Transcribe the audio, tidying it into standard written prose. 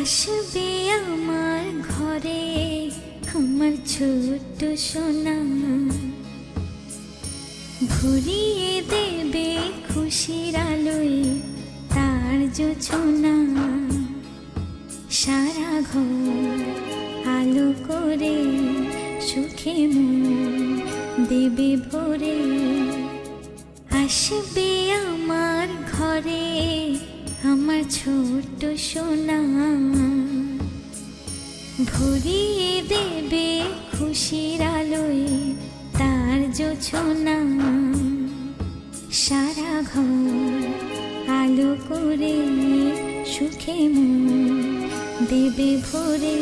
আসবে আমার ঘরে আমার ছোট্ট সোনা, ভরিয়ে দেবে খুশির আলোয় তার জোছনা। সারা ঘর আলো করে সুখে মন দেবে ভরে। আসবে আমার ঘরে আমার ছোট্ট সোনা, ভরিয়ে দেবে খুশির আলোয় তার জোছনা। সারা ঘর আলো করে সুখে মন দেবে ভরে।